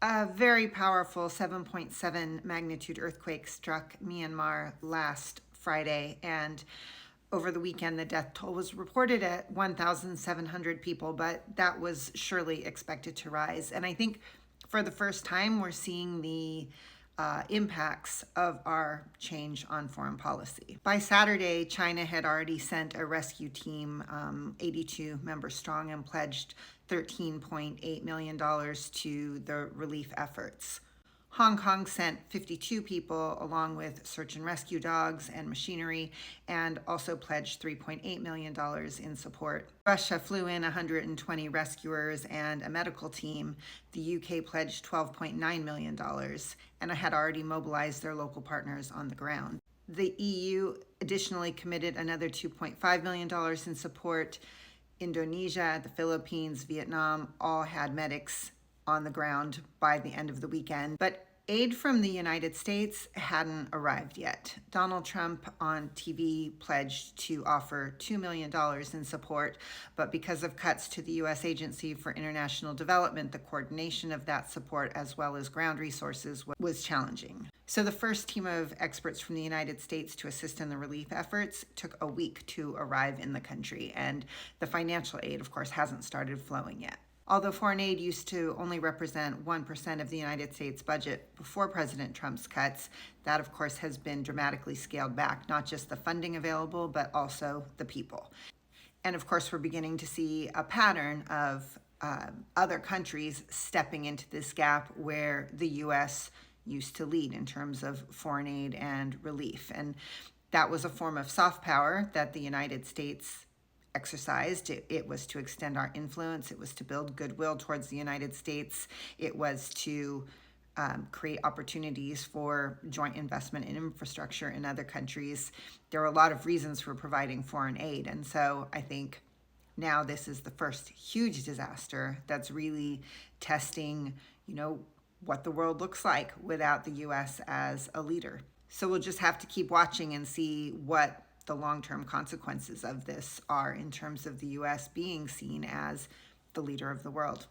A very powerful 7.7 magnitude earthquake struck Myanmar last Friday, and over the weekend, the death toll was reported at 1,700 people, but that was surely expected to rise. And I think for the first time, we're seeing the impacts of our change on foreign policy. By Saturday, China had already sent a rescue team, 82 members strong, and pledged $13.8 million to the relief efforts. Hong Kong sent 52 people along with search and rescue dogs and machinery, and also pledged $3.8 million in support. Russia flew in 120 rescuers and a medical team. The UK pledged $12.9 million and had already mobilized their local partners on the ground. The EU additionally committed another $2.5 million in support. Indonesia, the Philippines, Vietnam all had medics on the ground by the end of the weekend. But aid from the United States hadn't arrived yet. Donald Trump on TV pledged to offer $2 million in support, but because of cuts to the U.S. Agency for International Development, the coordination of that support as well as ground resources was challenging. So the first team of experts from the United States to assist in the relief efforts took a week to arrive in the country, and the financial aid, of course, hasn't started flowing yet. Although foreign aid used to only represent 1% of the United States budget before President Trump's cuts, that of course has been dramatically scaled back, not just the funding available, but also the people. And of course, we're beginning to see a pattern of other countries stepping into this gap where the U.S. used to lead in terms of foreign aid and relief. And that was a form of soft power that the United States exercised. It was to extend our influence. It was to build goodwill towards the United States. It was to create opportunities for joint investment in infrastructure in other countries. There are a lot of reasons for providing foreign aid. And so I think now this is the first huge disaster that's really testing, what the world looks like without the U.S. as a leader. So we'll just have to keep watching and see what the long-term consequences of this are in terms of the U.S. being seen as the leader of the world.